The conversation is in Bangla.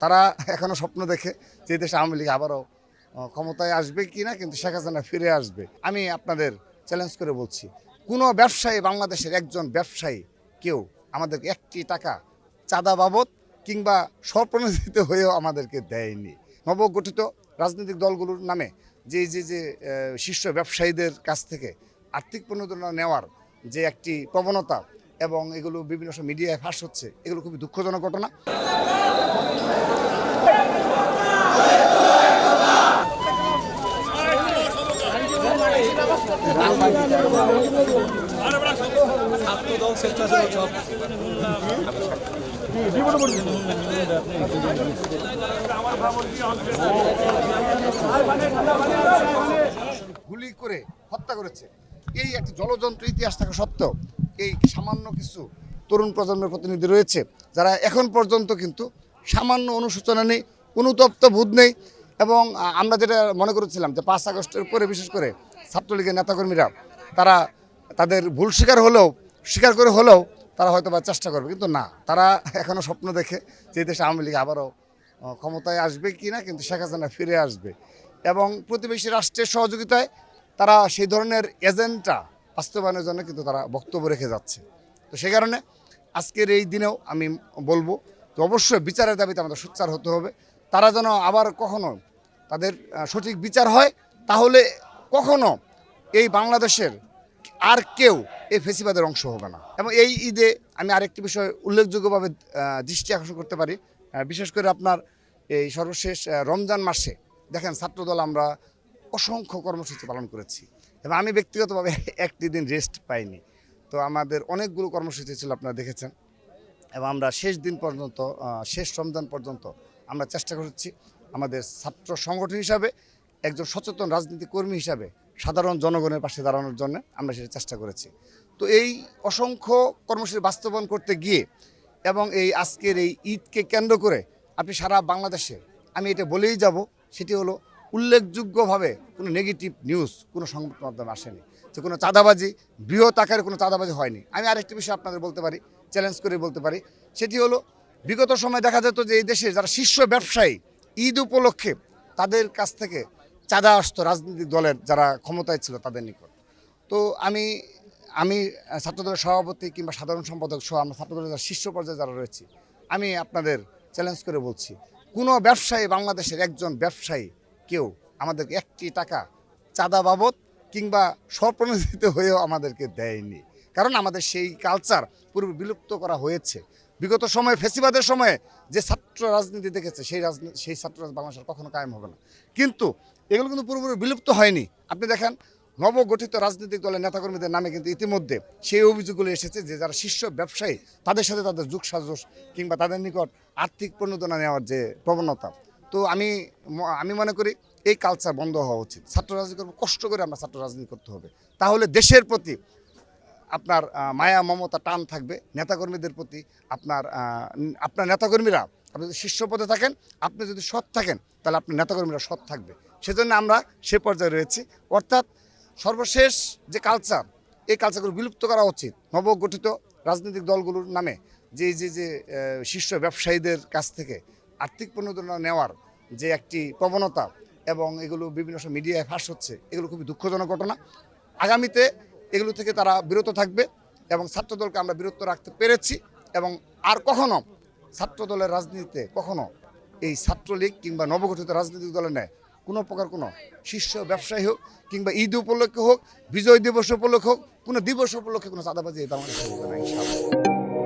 তারা এখনো স্বপ্ন দেখে যে দেশে আওয়ামী লীগ আবারও ক্ষমতায় আসবে কি না, কিন্তু শেখ হাসিনা ফিরে আসবে। আমি আপনাদের চ্যালেঞ্জ করে বলছি, কোনো ব্যবসায়ী, বাংলাদেশের একজন ব্যবসায়ী কেউ আমাদেরকে একটি টাকা চাঁদা বাবদ কিংবা স্বপ্রণোদিত হয়েও আমাদেরকে দেয়নি। নবগঠিত রাজনৈতিক দলগুলোর নামে যে শীর্ষ ব্যবসায়ীদের কাছ থেকে আর্থিক প্রণোদনা নেওয়ার যে একটি প্রবণতা এবং এগুলো বিভিন্ন মিডিয়ায় ফাঁস হচ্ছে, এগুলো খুবই দুঃখজনক ঘটনা। গুলি করে হত্যা করেছে, এই একটি জলযন্ত্র ইতিহাস থাকা সত্ত্বেও এই সামান্য কিছু তরুণ প্রজন্মের প্রতিনিধি রয়েছে যারা এখন পর্যন্ত কিন্তু সামান্য অনুশোচনা নেই, অনুতপ্ত বোধ নেই। এবং আমরা যেটা মনে করেছিলাম যে 5 আগস্টের পরে বিশেষ করে ছাত্রলীগের নেতাকর্মীরা তারা তাদের ভুল স্বীকার করে হলেও তারা হয়তো বা চেষ্টা করবে, কিন্তু না, তারা এখনও স্বপ্ন দেখে যে দেশে আওয়ামী লীগ আবারও ক্ষমতায় আসবে কি না, কিন্তু শেখ হাসিনা ফিরে আসবে। এবং প্রতিবেশী রাষ্ট্রের সহযোগিতায় তারা সেই ধরনের এজেন্ডা বাস্তবায়নের জন্য কিন্তু তারা বক্তব্য রেখে যাচ্ছে। তো সেই কারণে আজকের এই দিনেও আমি বলবো যে অবশ্যই বিচারের দাবিতে আমাদের সোচ্চার হতে হবে। তারা যেন আবার কখনো তাদের সঠিক বিচার হয়, তাহলে কখনো এই বাংলাদেশের আর কেউ এই ফেসিবাদের অংশ হবে না। এবং এই ঈদে আমি আরেকটি বিষয় উল্লেখযোগ্যভাবে দৃষ্টি আকর্ষণ করতে পারি, বিশেষ করে আপনার এই সর্বশেষ রমজান মাসে দেখেন ছাত্রদল আমরা অসংখ্য কর্মসূচি পালন করেছি এবং আমি ব্যক্তিগতভাবে একটি দিন রেস্ট পাইনি। তো আমাদের অনেকগুলো কর্মসূচি ছিল, আপনারা দেখেছেন। এবং আমরা শেষ দিন পর্যন্ত, শেষ রমজান পর্যন্ত আমরা চেষ্টা করছি আমাদের ছাত্র সংগঠন হিসাবে, একজন সচেতন রাজনীতি কর্মী হিসাবে সাধারণ জনগণের পাশে দাঁড়ানোর জন্য আমরা সেটা চেষ্টা করেছি। তো এই অসংখ্য কর্মসূচি বাস্তবায়ন করতে গিয়ে এবং এই আজকের এই ঈদকে কেন্দ্র করে আপনি সারা বাংলাদেশে, আমি এটা বলেই যাব, সেটি হলো উল্লেখযোগ্যভাবে কোনো নেগেটিভ নিউজ কোনো সংবাদ মাধ্যমে আসেনি, যে কোনো চাঁদাবাজি, বৃহৎ আকারে কোনো চাঁদাবাজি হয়নি। আমি আরেকটি বিষয় আপনাদের বলতে পারি, চ্যালেঞ্জ করে বলতে পারি, সেটি হলো বিগত সময় দেখা যেত যে এই দেশে যারা শীর্ষ ব্যবসায়ী ঈদ উপলক্ষে তাদের কাছ থেকে চাঁদা আসতো রাজনৈতিক দলের যারা ক্ষমতায় ছিল তাদের নিকট। তো আমি ছাত্রদলের সভাপতি কিংবা সাধারণ সম্পাদক সহ আমরা ছাত্রদলের যারা শীর্ষ পর্যায়ে যারা রয়েছি, আমি আপনাদের চ্যালেঞ্জ করে বলছি, কোনো ব্যবসায়ী, বাংলাদেশের একজন ব্যবসায়ী কেউ আমাদেরকে একটি টাকা চাঁদা বাবদ কিংবা স্বপ্রণোদিত হয়েও আমাদেরকে দেয়নি। কারণ আমাদের সেই কালচার পুরো বিলুপ্ত করা হয়েছে। বিগত সময়ে ফেসিবাদের সময়ে যে ছাত্র রাজনীতি দেখেছে সেই ছাত্র বাংলাদেশের কখনো কায়েম হবে না। কিন্তু এগুলো কিন্তু পুরোপুরি বিলুপ্ত হয়নি। আপনি দেখেন নবগঠিত রাজনৈতিক দলের নেতাকর্মীদের নামে কিন্তু ইতিমধ্যে সেই অভিযোগগুলো এসেছে যে যারা শীর্ষ ব্যবসায়ী তাদের সাথে তাদের যোগসাজশ কিংবা তাদের নিকট আর্থিক প্রণোদনা নেওয়ার যে প্রবণতা, তো আমি মনে করি এই কালচার বন্ধ হওয়া উচিত। ছাত্র রাজনীতি করবো, কষ্ট করে আমরা ছাত্র রাজনীতি করতে হবে, তাহলে দেশের প্রতি আপনার মায়া মমতা টান থাকবে। নেতাকর্মীদের প্রতি আপনার নেতাকর্মীরা, আপনি যদি শীর্ষ পদে থাকেন, আপনি যদি সৎ থাকেন, তাহলে আপনার নেতাকর্মীরা সৎ থাকবে। সেজন্য আমরা সে পর্যায়ে রয়েছি। অর্থাৎ সর্বশেষ যে কালচার, এই কালচারগুলো বিলুপ্ত করা উচিত। নবগঠিত রাজনৈতিক দলগুলোর নামে যে শীর্ষ ব্যবসায়ীদের কাছ থেকে আর্থিক প্রণোদনা নেওয়ার যে একটি প্রবণতা এবং এগুলো বিভিন্ন মিডিয়ায় ফাঁস হচ্ছে, এগুলো খুবই দুঃখজনক ঘটনা। আগামীতে এগুলো থেকে তারা বিরত থাকবে এবং ছাত্রদলকে আমরা বিরত রাখতে পেরেছি। এবং আর কখনো ছাত্রদলের রাজনীতিতে কখনো এই ছাত্রলীগ কিংবা নবগঠিত রাজনৈতিক দলের নেয় কোনো প্রকার কোনো শীর্ষ ব্যবসায়ী হোক কিংবা ঈদ উপলক্ষে হোক, বিজয় দিবস উপলক্ষে হোক, কোনো দিবস উপলক্ষে কোনো চাঁদাবাজি এই বাংলাদেশে হবে না ইনশাআল্লাহ।